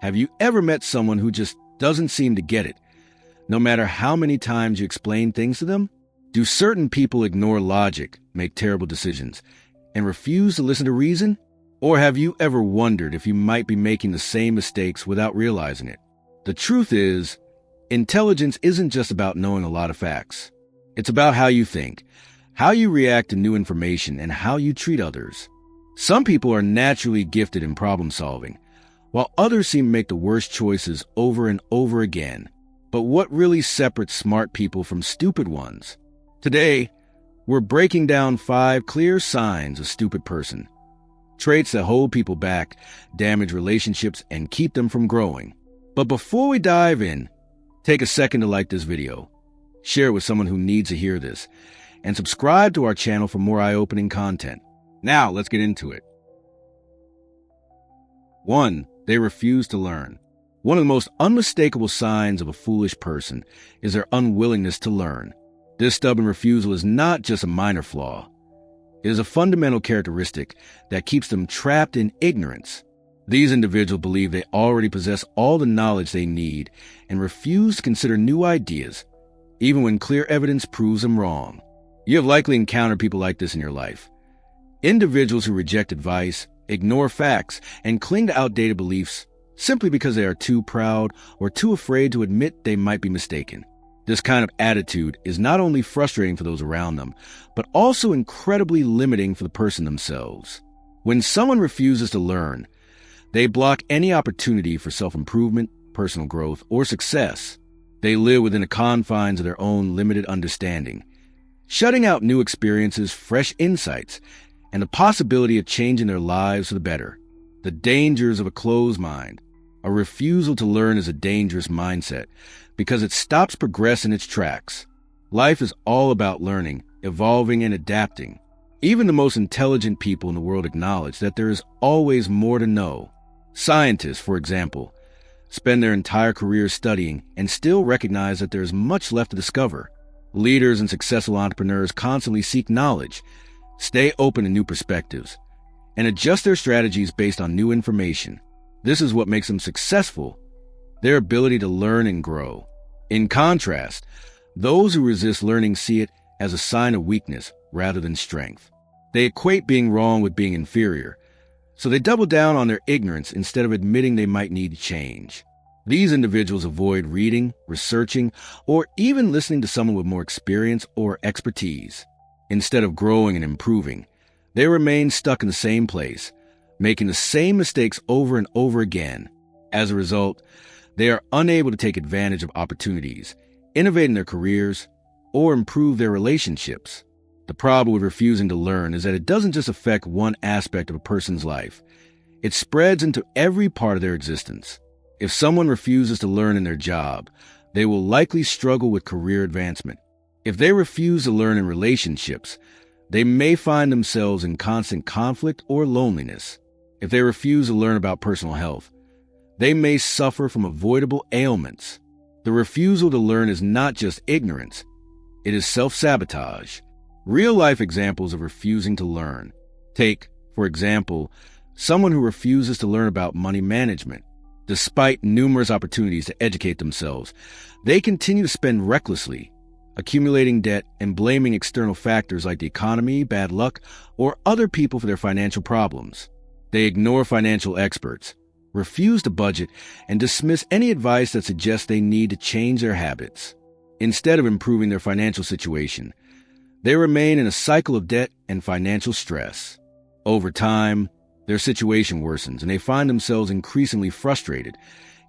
Have you ever met someone who just doesn't seem to get it, no matter how many times you explain things to them? Do certain people ignore logic, make terrible decisions, and refuse to listen to reason? Or have you ever wondered if you might be making the same mistakes without realizing it? The truth is, intelligence isn't just about knowing a lot of facts. It's about how you think, how you react to new information, and how you treat others. Some people are naturally gifted in problem solving, while others seem to make the worst choices over and over again. But what really separates smart people from stupid ones? Today, we're breaking down 5 clear signs of a stupid person. Traits that hold people back, damage relationships, and keep them from growing. But before we dive in, take a second to like this video, share it with someone who needs to hear this, and subscribe to our channel for more eye-opening content. Now, let's get into it. 1. They refuse to learn. One of the most unmistakable signs of a foolish person is their unwillingness to learn. This stubborn refusal is not just a minor flaw. It is a fundamental characteristic that keeps them trapped in ignorance. These individuals believe they already possess all the knowledge they need and refuse to consider new ideas, even when clear evidence proves them wrong. You have likely encountered people like this in your life. Individuals who reject advice, ignore facts, and cling to outdated beliefs simply because they are too proud or too afraid to admit they might be mistaken. This kind of attitude is not only frustrating for those around them, but also incredibly limiting for the person themselves. When someone refuses to learn, they block any opportunity for self-improvement, personal growth, or success. They live within the confines of their own limited understanding, shutting out new experiences, fresh insights, and the possibility of changing their lives for the better. The dangers of a closed mind. A refusal to learn is a dangerous mindset because it stops progress in its tracks. Life is all about learning, evolving, and adapting. Even the most intelligent people in the world acknowledge that there is always more to know. Scientists, for example, spend their entire careers studying and still recognize that there is much left to discover. Leaders and successful entrepreneurs constantly seek knowledge, stay open to new perspectives, and adjust their strategies based on new information. This is what makes them successful, their ability to learn and grow. In contrast, those who resist learning see it as a sign of weakness rather than strength. They equate being wrong with being inferior, so they double down on their ignorance instead of admitting they might need change. These individuals avoid reading, researching, or even listening to someone with more experience or expertise. Instead of growing and improving, they remain stuck in the same place, making the same mistakes over and over again. As a result, they are unable to take advantage of opportunities, innovate in their careers, or improve their relationships. The problem with refusing to learn is that it doesn't just affect one aspect of a person's life. It spreads into every part of their existence. If someone refuses to learn in their job, they will likely struggle with career advancement. If they refuse to learn in relationships, they may find themselves in constant conflict or loneliness. If they refuse to learn about personal health, they may suffer from avoidable ailments. The refusal to learn is not just ignorance, it is self-sabotage. Real-life examples of refusing to learn. Take, for example, someone who refuses to learn about money management. Despite numerous opportunities to educate themselves, they continue to spend recklessly, accumulating debt and blaming external factors like the economy, bad luck, or other people for their financial problems. They ignore financial experts, refuse to budget, and dismiss any advice that suggests they need to change their habits. Instead of improving their financial situation, they remain in a cycle of debt and financial stress. Over time, their situation worsens and they find themselves increasingly frustrated,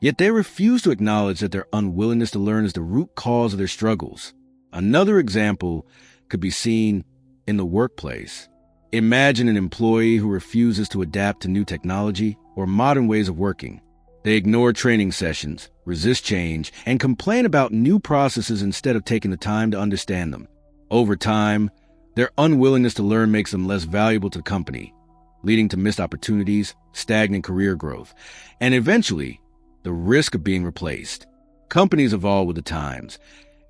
yet they refuse to acknowledge that their unwillingness to learn is the root cause of their struggles. Another example could be seen in the workplace. Imagine an employee who refuses to adapt to new technology or modern ways of working. They ignore training sessions, resist change, and complain about new processes instead of taking the time to understand them. Over time, their unwillingness to learn makes them less valuable to the company, leading to missed opportunities, stagnant career growth, and eventually, the risk of being replaced. Companies evolve with the times,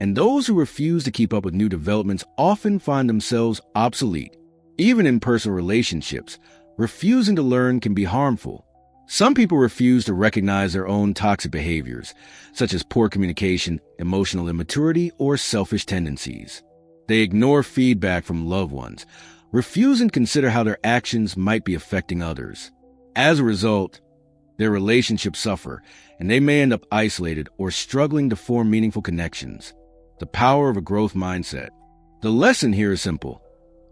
and those who refuse to keep up with new developments often find themselves obsolete. Even in personal relationships, refusing to learn can be harmful. Some people refuse to recognize their own toxic behaviors, such as poor communication, emotional immaturity, or selfish tendencies. They ignore feedback from loved ones, refusing to consider how their actions might be affecting others. As a result, their relationships suffer, and they may end up isolated or struggling to form meaningful connections. The power of a growth mindset. The lesson here is simple.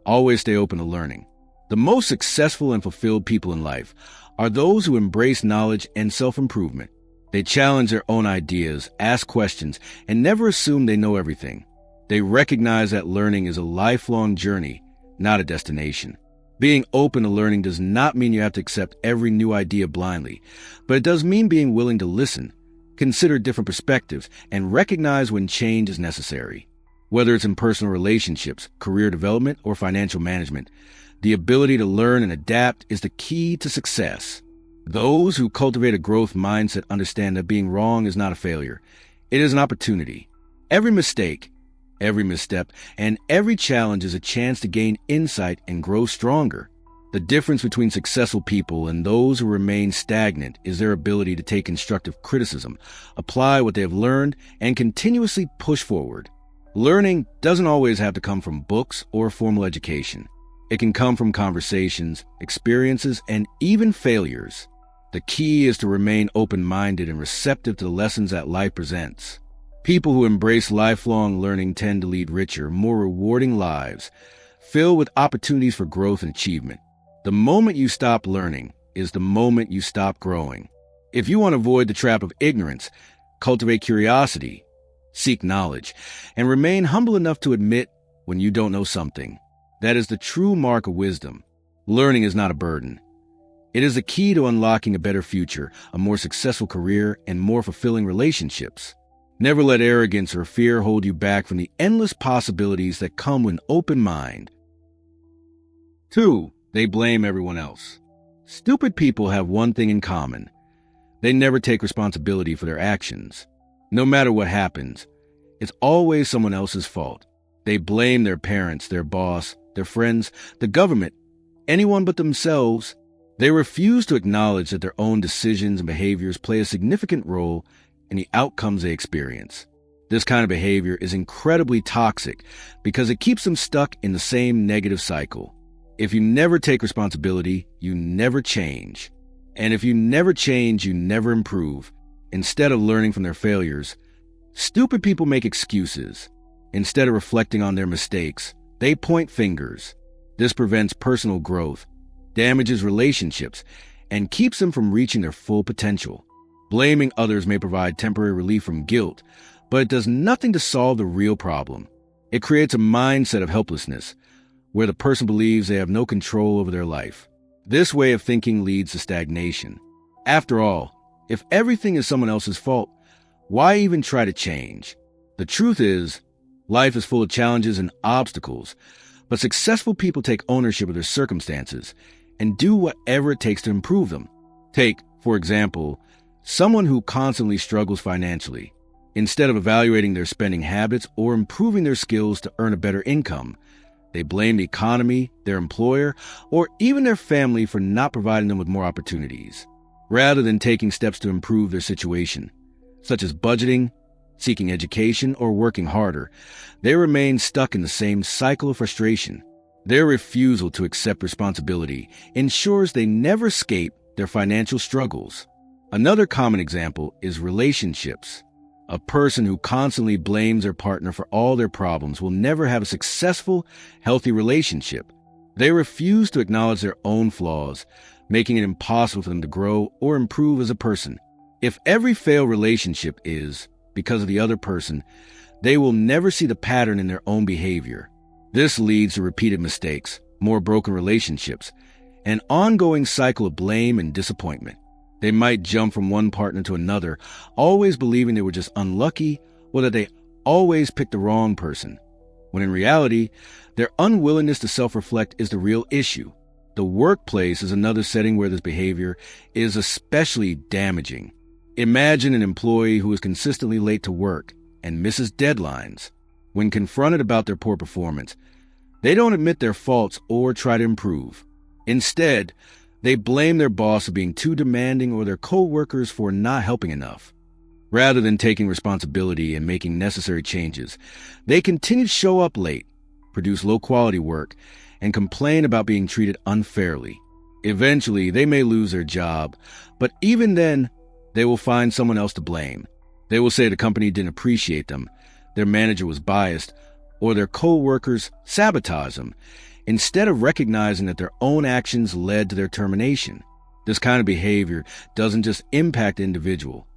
Always stay open to learning. The most successful and fulfilled people in life are those who embrace knowledge and self-improvement. They challenge their own ideas, ask questions, and never assume they know everything. They recognize that learning is a lifelong journey, not a destination. Being open to learning does not mean you have to accept every new idea blindly, but it does mean being willing to listen, consider different perspectives, and recognize when change is necessary. Whether it's in personal relationships, career development, or financial management, the ability to learn and adapt is the key to success. Those who cultivate a growth mindset understand that being wrong is not a failure. It is an opportunity. Every mistake, every misstep, and every challenge is a chance to gain insight and grow stronger. The difference between successful people and those who remain stagnant is their ability to take constructive criticism, apply what they have learned, and continuously push forward. Learning doesn't always have to come from books or formal education. It can come from conversations, experiences, and even failures. The key is to remain open-minded and receptive to the lessons that life presents. People who embrace lifelong learning tend to lead richer, more rewarding lives, filled with opportunities for growth and achievement. The moment you stop learning is the moment you stop growing. If you want to avoid the trap of ignorance, cultivate curiosity, seek knowledge, and remain humble enough to admit when you don't know something. That is the true mark of wisdom. Learning is not a burden. It is the key to unlocking a better future, a more successful career, and more fulfilling relationships. Never let arrogance or fear hold you back from the endless possibilities that come with an open mind. 2. They blame everyone else. Stupid people have one thing in common. They never take responsibility for their actions. No matter what happens, it's always someone else's fault. They blame their parents, their boss, their friends, the government, anyone but themselves. They refuse to acknowledge that their own decisions and behaviors play a significant role in the outcomes they experience. This kind of behavior is incredibly toxic because it keeps them stuck in the same negative cycle. If you never take responsibility, you never change. And if you never change, you never improve. Instead of learning from their failures, stupid people make excuses. Instead of reflecting on their mistakes, they point fingers. This prevents personal growth, damages relationships, and keeps them from reaching their full potential. Blaming others may provide temporary relief from guilt, but it does nothing to solve the real problem. It creates a mindset of helplessness, where the person believes they have no control over their life. This way of thinking leads to stagnation. After all, if everything is someone else's fault, why even try to change? The truth is, life is full of challenges and obstacles, but successful people take ownership of their circumstances and do whatever it takes to improve them. Take, for example, someone who constantly struggles financially. Instead of evaluating their spending habits or improving their skills to earn a better income, they blame the economy, their employer, or even their family for not providing them with more opportunities, rather than taking steps to improve their situation, such as budgeting, seeking education, or working harder. They remain stuck in the same cycle of frustration. Their refusal to accept responsibility ensures they never escape their financial struggles. Another common example is relationships. A person who constantly blames their partner for all their problems will never have a successful, healthy relationship. They refuse to acknowledge their own flaws, making it impossible for them to grow or improve as a person. If every failed relationship is because of the other person, they will never see the pattern in their own behavior. This leads to repeated mistakes, more broken relationships, and an ongoing cycle of blame and disappointment. They might jump from one partner to another, always believing they were just unlucky or that they always picked the wrong person, when in reality, their unwillingness to self-reflect is the real issue. The workplace is another setting where this behavior is especially damaging. Imagine an employee who is consistently late to work and misses deadlines. When confronted about their poor performance, they don't admit their faults or try to improve. Instead, They blame their boss for being too demanding or their co-workers for not helping enough. Rather than taking responsibility and making necessary changes, they continue to show up late, produce low-quality work, and complain about being treated unfairly. Eventually, they may lose their job, but even then, they will find someone else to blame. They will say the company didn't appreciate them, their manager was biased, or their co-workers sabotaged them, instead of recognizing that their own actions led to their termination. This kind of behavior doesn't just impact the individual.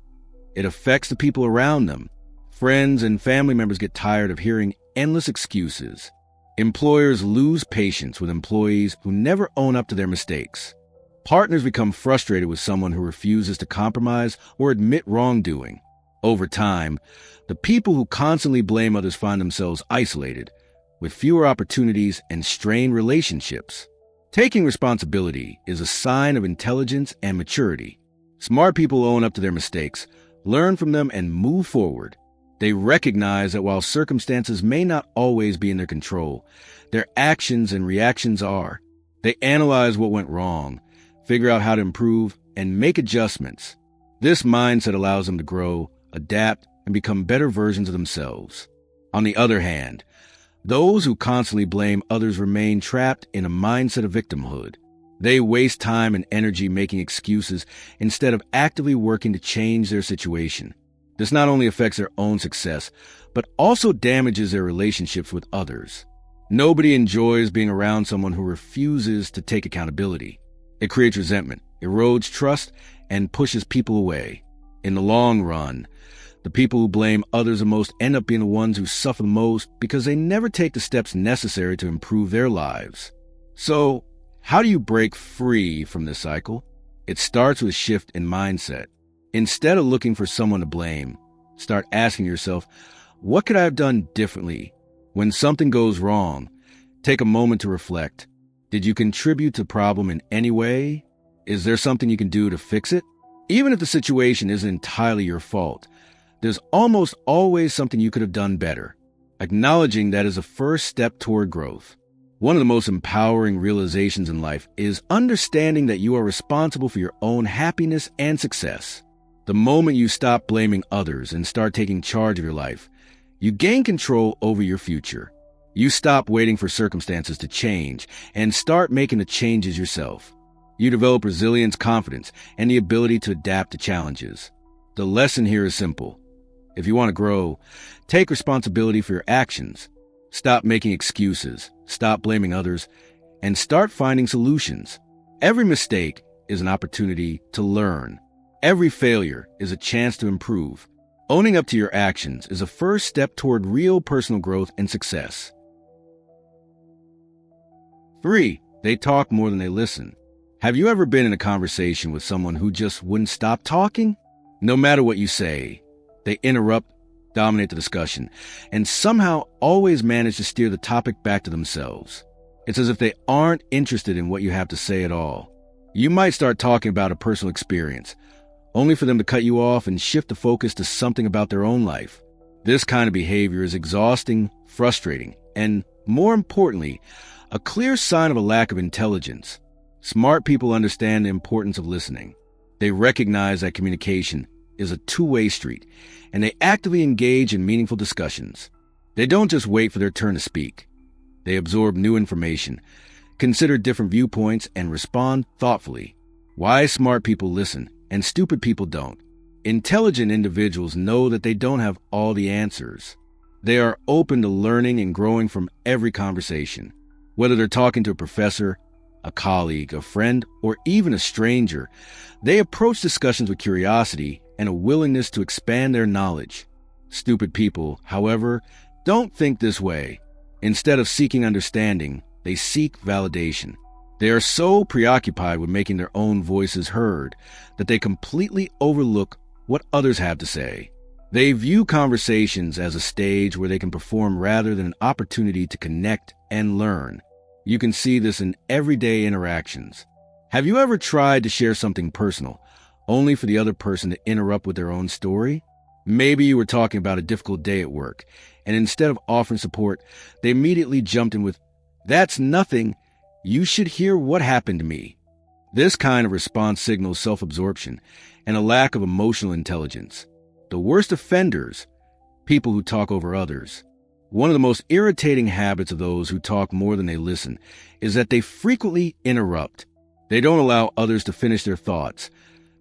It affects the people around them. Friends and family members get tired of hearing endless excuses. Employers lose patience with employees who never own up to their mistakes. Partners become frustrated with someone who refuses to compromise or admit wrongdoing. Over time, the people who constantly blame others find themselves isolated, with fewer opportunities and strained relationships. Taking responsibility is a sign of intelligence and maturity. Smart people own up to their mistakes, learn from them, and move forward. They recognize that while circumstances may not always be in their control, their actions and reactions are. They analyze what went wrong, figure out how to improve, and make adjustments. This mindset allows them to grow, adapt, and become better versions of themselves. On the other hand, those who constantly blame others remain trapped in a mindset of victimhood. They waste time and energy making excuses instead of actively working to change their situation. This not only affects their own success, but also damages their relationships with others. Nobody enjoys being around someone who refuses to take accountability. It creates resentment, erodes trust, and pushes people away. In the long run, the people who blame others the most end up being the ones who suffer the most because they never take the steps necessary to improve their lives. So, how do you break free from this cycle? It starts with a shift in mindset. Instead of looking for someone to blame, start asking yourself, what could I have done differently? When something goes wrong, take a moment to reflect. Did you contribute to the problem in any way? Is there something you can do to fix it? Even if the situation isn't entirely your fault, there's almost always something you could have done better. Acknowledging that is a first step toward growth. One of the most empowering realizations in life is understanding that you are responsible for your own happiness and success. The moment you stop blaming others and start taking charge of your life, you gain control over your future. You stop waiting for circumstances to change and start making the changes yourself. You develop resilience, confidence, and the ability to adapt to challenges. The lesson here is simple. If you want to grow, take responsibility for your actions. Stop making excuses, stop blaming others, and start finding solutions. Every mistake is an opportunity to learn. Every failure is a chance to improve. Owning up to your actions is a first step toward real personal growth and success. 3. They talk more than they listen. Have you ever been in a conversation with someone who just wouldn't stop talking? No matter what you say, they interrupt, dominate the discussion, and somehow always manage to steer the topic back to themselves. It's as if they aren't interested in what you have to say at all. You might start talking about a personal experience, only for them to cut you off and shift the focus to something about their own life. This kind of behavior is exhausting, frustrating, and, more importantly, a clear sign of a lack of intelligence. Smart people understand the importance of listening. They recognize that communication is a two-way street, and they actively engage in meaningful discussions. They don't just wait for their turn to speak. They absorb new information, consider different viewpoints, and respond thoughtfully. Wise, smart people listen, and stupid people don't. Intelligent individuals know that they don't have all the answers. They are open to learning and growing from every conversation. Whether they're talking to a professor, a colleague, a friend, or even a stranger, they approach discussions with curiosity and a willingness to expand their knowledge. Stupid people, however, don't think this way. Instead of seeking understanding, they seek validation. They are so preoccupied with making their own voices heard that they completely overlook what others have to say. They view conversations as a stage where they can perform rather than an opportunity to connect and learn. You can see this in everyday interactions. Have you ever tried to share something personal, only for the other person to interrupt with their own story? Maybe you were talking about a difficult day at work, and instead of offering support, they immediately jumped in with, "That's nothing. You should hear what happened to me." This kind of response signals self-absorption and a lack of emotional intelligence. The worst offenders, people who talk over others. One of the most irritating habits of those who talk more than they listen is that they frequently interrupt. They don't allow others to finish their thoughts,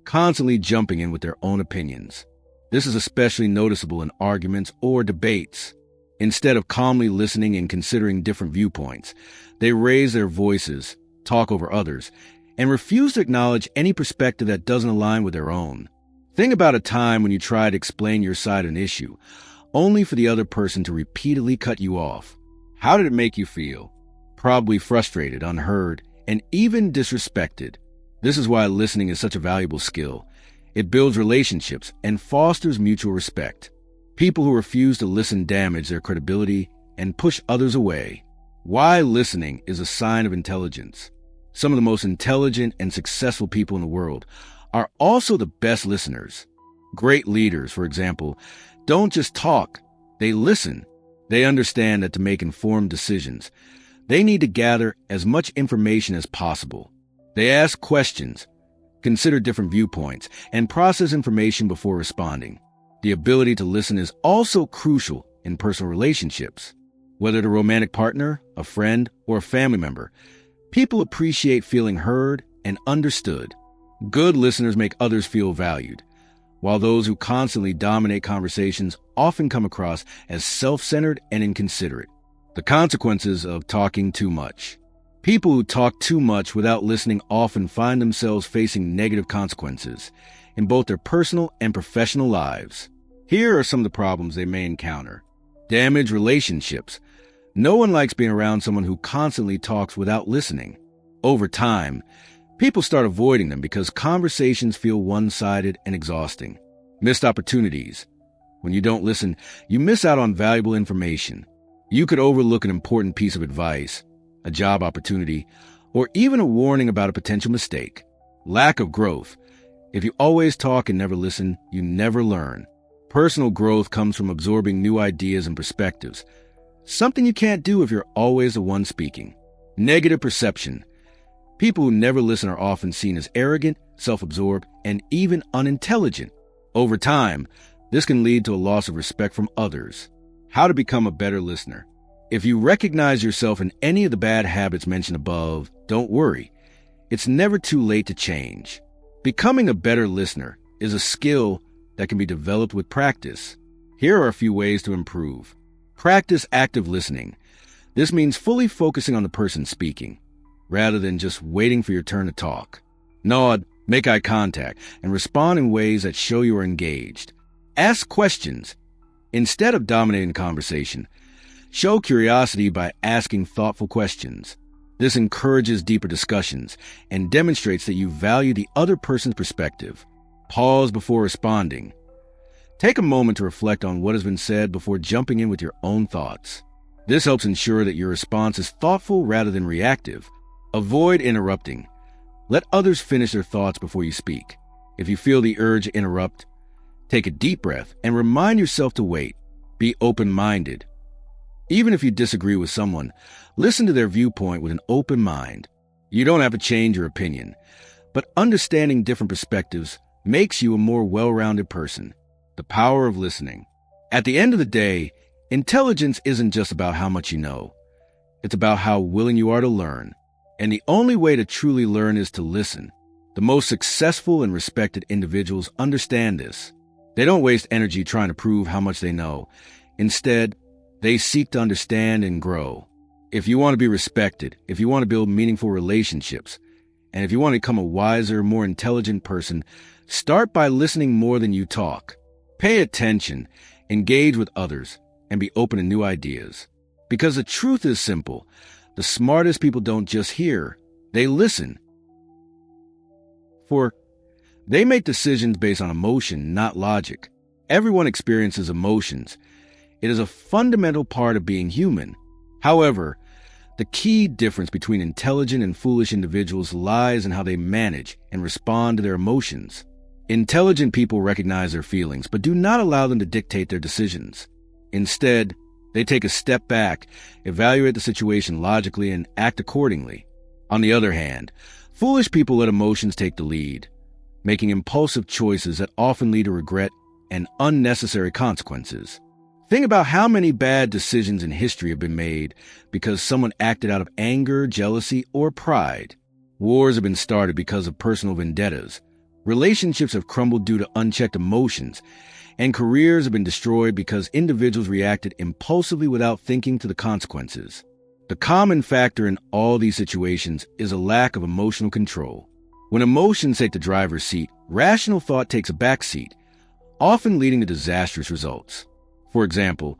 constantly jumping in with their own opinions. This is especially noticeable in arguments or debates. Instead of calmly listening and considering different viewpoints, they raise their voices, talk over others, and refuse to acknowledge any perspective that doesn't align with their own. Think about a time when you try to explain your side of an issue, only for the other person to repeatedly cut you off. How did it make you feel? Probably frustrated, unheard, and even disrespected. This is why listening is such a valuable skill. It builds relationships and fosters mutual respect. People who refuse to listen damage their credibility and push others away. Why listening is a sign of intelligence. Some of the most intelligent and successful people in the world are also the best listeners. Great leaders, for example, don't just talk, they listen. They understand that to make informed decisions, they need to gather as much information as possible. They ask questions, consider different viewpoints, and process information before responding. The ability to listen is also crucial in personal relationships. Whether the romantic partner, a friend, or a family member, people appreciate feeling heard and understood. Good listeners make others feel valued, while those who constantly dominate conversations often come across as self-centered and inconsiderate. The consequences of talking too much. People who talk too much without listening often find themselves facing negative consequences in both their personal and professional lives. Here are some of the problems they may encounter. Damaged relationships. No one likes being around someone who constantly talks without listening. Over time, people start avoiding them because conversations feel one-sided and exhausting. Missed opportunities. When you don't listen, you miss out on valuable information. You could overlook an important piece of advice, a job opportunity, or even a warning about a potential mistake. Lack of growth. If you always talk and never listen, you never learn. Personal growth comes from absorbing new ideas and perspectives, something you can't do if you're always the one speaking. Negative perception. People who never listen are often seen as arrogant, self-absorbed, and even unintelligent. Over time, this can lead to a loss of respect from others. How to become a better listener. If you recognize yourself in any of the bad habits mentioned above, don't worry. It's never too late to change. Becoming a better listener is a skill that can be developed with practice. Here are a few ways to improve. Practice active listening. This means fully focusing on the person speaking, rather than just waiting for your turn to talk. Nod, make eye contact, and respond in ways that show you are engaged. Ask questions. Instead of dominating the conversation, show curiosity by asking thoughtful questions. This encourages deeper discussions and demonstrates that you value the other person's perspective. Pause before responding. Take a moment to reflect on what has been said before jumping in with your own thoughts. This helps ensure that your response is thoughtful rather than reactive. Avoid interrupting. Let others finish their thoughts before you speak. If you feel the urge to interrupt, take a deep breath and remind yourself to wait. Be open-minded. Even if you disagree with someone, listen to their viewpoint with an open mind. You don't have to change your opinion, but understanding different perspectives makes you a more well-rounded person. The power of listening. At the end of the day, intelligence isn't just about how much you know. It's about how willing you are to learn. And the only way to truly learn is to listen. The most successful and respected individuals understand this. They don't waste energy trying to prove how much they know. Instead, they seek to understand and grow. If you want to be respected, if you want to build meaningful relationships, and if you want to become a wiser, more intelligent person, start by listening more than you talk. Pay attention, engage with others, and be open to new ideas. Because the truth is simple. The smartest people don't just hear, they listen. For they make decisions based on emotion, not logic. Everyone experiences emotions. It is a fundamental part of being human. However, the key difference between intelligent and foolish individuals lies in how they manage and respond to their emotions. Intelligent people recognize their feelings, but do not allow them to dictate their decisions. Instead, they take a step back, evaluate the situation logically, and act accordingly. On the other hand, Foolish people let emotions take the lead, making impulsive choices that often lead to regret and unnecessary consequences. Think about how many bad decisions in history have been made because someone acted out of anger, jealousy, or pride. Wars have been started because of personal vendettas. Relationships have crumbled due to unchecked emotions, and careers have been destroyed because individuals reacted impulsively without thinking to the consequences. The common factor in all these situations is a lack of emotional control. When emotions take the driver's seat, rational thought takes a back seat, often leading to disastrous results. For example,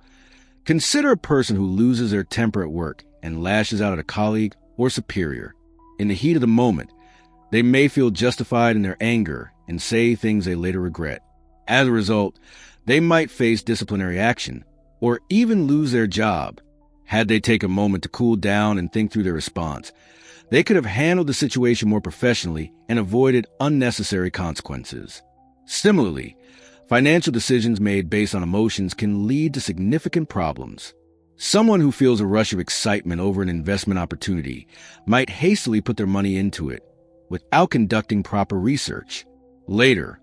consider a person who loses their temper at work and lashes out at a colleague or superior. In the heat of the moment, they may feel justified in their anger and say things they later regret. As a result, they might face disciplinary action or even lose their job. Had they taken a moment to cool down and think through their response, they could have handled the situation more professionally and avoided unnecessary consequences. Similarly, financial decisions made based on emotions can lead to significant problems. Someone who feels a rush of excitement over an investment opportunity might hastily put their money into it without conducting proper research. Later,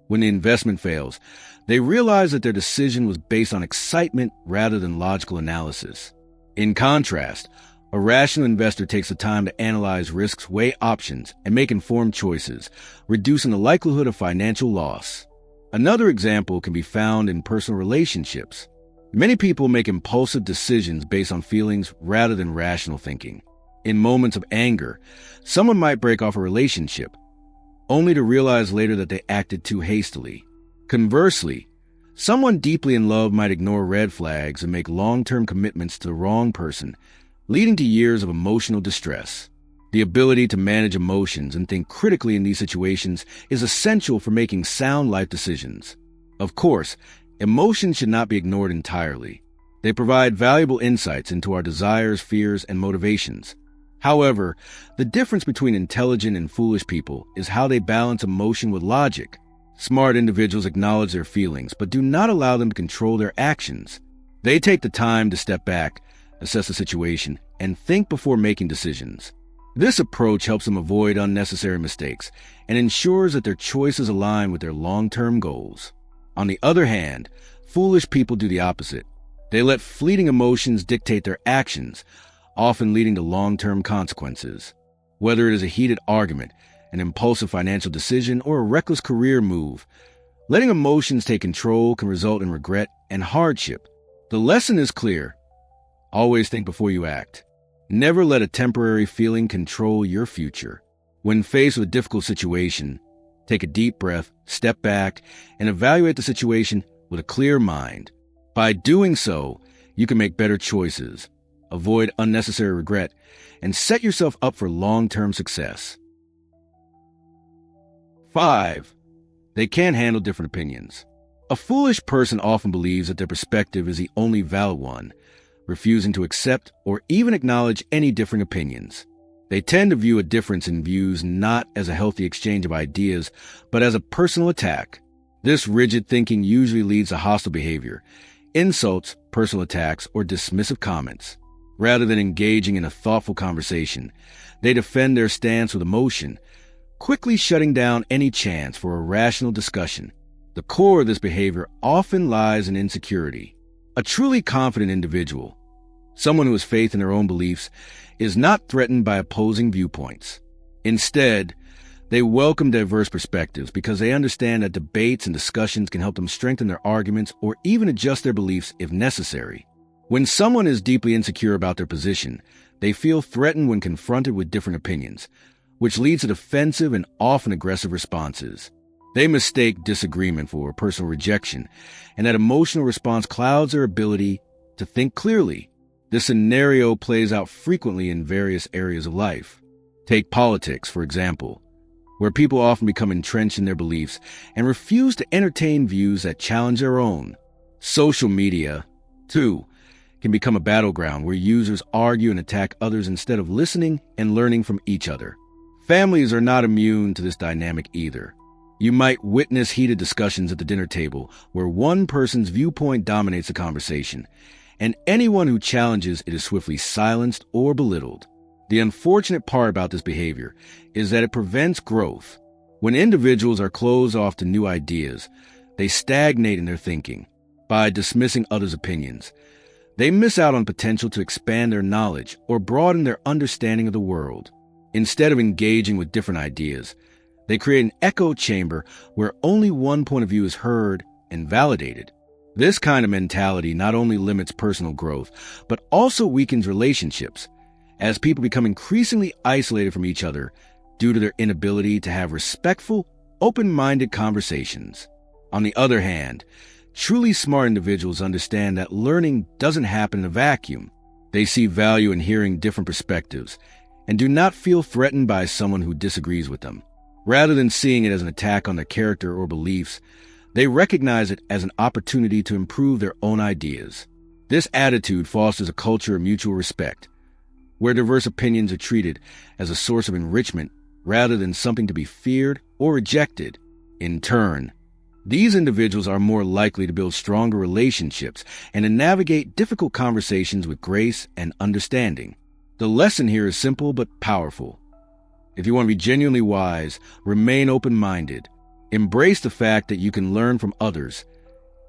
when the investment fails, they realize that their decision was based on excitement rather than logical analysis. In contrast, a rational investor takes the time to analyze risks, weigh options, and make informed choices, reducing the likelihood of financial loss. Another example can be found in personal relationships. Many people make impulsive decisions based on feelings rather than rational thinking. In moments of anger, someone might break off a relationship, only to realize later that they acted too hastily. Conversely, someone deeply in love might ignore red flags and make long-term commitments to the wrong person, leading to years of emotional distress. The ability to manage emotions and think critically in these situations is essential for making sound life decisions. Of course, emotions should not be ignored entirely. They provide valuable insights into our desires, fears, and motivations. However, the difference between intelligent and foolish people is how they balance emotion with logic. Smart individuals acknowledge their feelings, but do not allow them to control their actions. They take the time to step back, assess the situation, and think before making decisions. This approach helps them avoid unnecessary mistakes and ensures that their choices align with their long-term goals. On the other hand, foolish people do the opposite. They let fleeting emotions dictate their actions, often leading to long-term consequences. Whether it is a heated argument, an impulsive financial decision, or a reckless career move, letting emotions take control can result in regret and hardship. The lesson is clear. Always think before you act. Never let a temporary feeling control your future. When faced with a difficult situation, take a deep breath, step back, and evaluate the situation with a clear mind. By doing so, you can make better choices, avoid unnecessary regret, and set yourself up for long-term success. 5. They can't handle different opinions. A foolish person often believes that their perspective is the only valid one, refusing to accept or even acknowledge any differing opinions. They tend to view a difference in views not as a healthy exchange of ideas, but as a personal attack. This rigid thinking usually leads to hostile behavior, insults, personal attacks, or dismissive comments. Rather than engaging in a thoughtful conversation, they defend their stance with emotion, quickly shutting down any chance for a rational discussion. The core of this behavior often lies in insecurity. A truly confident individual, someone who has faith in their own beliefs, is not threatened by opposing viewpoints. Instead, they welcome diverse perspectives because they understand that debates and discussions can help them strengthen their arguments or even adjust their beliefs if necessary. When someone is deeply insecure about their position, they feel threatened when confronted with different opinions, which leads to defensive and often aggressive responses. They mistake disagreement for personal rejection, and that emotional response clouds their ability to think clearly. This scenario plays out frequently in various areas of life. Take politics, for example, where people often become entrenched in their beliefs and refuse to entertain views that challenge their own. Social media, too, can become a battleground where users argue and attack others instead of listening and learning from each other. Families are not immune to this dynamic either. You might witness heated discussions at the dinner table where one person's viewpoint dominates the conversation, and anyone who challenges it is swiftly silenced or belittled. The unfortunate part about this behavior is that it prevents growth. When individuals are closed off to new ideas, they stagnate in their thinking. By dismissing others' opinions, they miss out on potential to expand their knowledge or broaden their understanding of the world. Instead of engaging with different ideas, they create an echo chamber where only one point of view is heard and validated. This kind of mentality not only limits personal growth, but also weakens relationships, as people become increasingly isolated from each other due to their inability to have respectful, open-minded conversations. On the other hand, truly smart individuals understand that learning doesn't happen in a vacuum. They see value in hearing different perspectives and do not feel threatened by someone who disagrees with them. Rather than seeing it as an attack on their character or beliefs, they recognize it as an opportunity to improve their own ideas. This attitude fosters a culture of mutual respect, where diverse opinions are treated as a source of enrichment rather than something to be feared or rejected. In turn, these individuals are more likely to build stronger relationships and to navigate difficult conversations with grace and understanding. The lesson here is simple but powerful. If you want to be genuinely wise, remain open-minded. Embrace the fact that you can learn from others,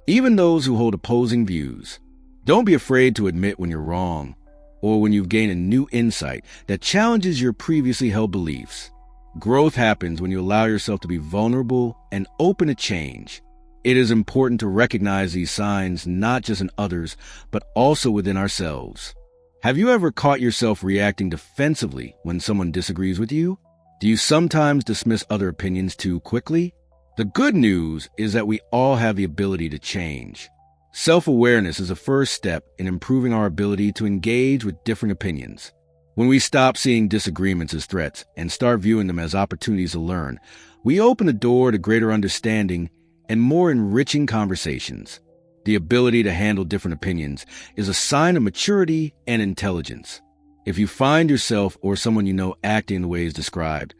even those who hold opposing views. Don't be afraid to admit when you're wrong, or when you've gained a new insight that challenges your previously held beliefs. Growth happens when you allow yourself to be vulnerable and open to change. It is important to recognize these signs not just in others, but also within ourselves. Have you ever caught yourself reacting defensively when someone disagrees with you? Do you sometimes dismiss other opinions too quickly? The good news is that we all have the ability to change. Self-awareness is a first step in improving our ability to engage with different opinions. When we stop seeing disagreements as threats and start viewing them as opportunities to learn, we open the door to greater understanding and more enriching conversations. The ability to handle different opinions is a sign of maturity and intelligence. If you find yourself or someone you know acting in the ways described,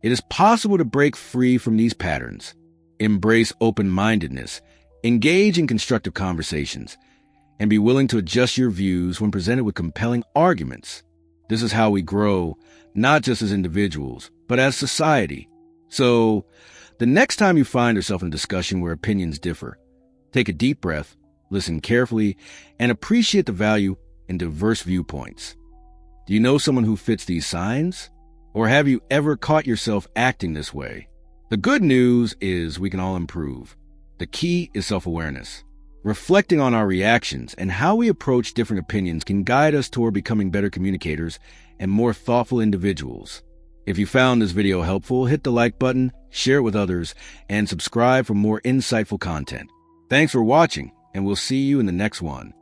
it is possible to break free from these patterns. Embrace open-mindedness, engage in constructive conversations, and be willing to adjust your views when presented with compelling arguments. This is how we grow, not just as individuals, but as society. So, the next time you find yourself in a discussion where opinions differ, take a deep breath, listen carefully, and appreciate the value in diverse viewpoints. Do you know someone who fits these signs? Or have you ever caught yourself acting this way? The good news is we can all improve. The key is self-awareness. Reflecting on our reactions and how we approach different opinions can guide us toward becoming better communicators and more thoughtful individuals. If you found this video helpful, hit the like button, share it with others, and subscribe for more insightful content. Thanks for watching, and we'll see you in the next one.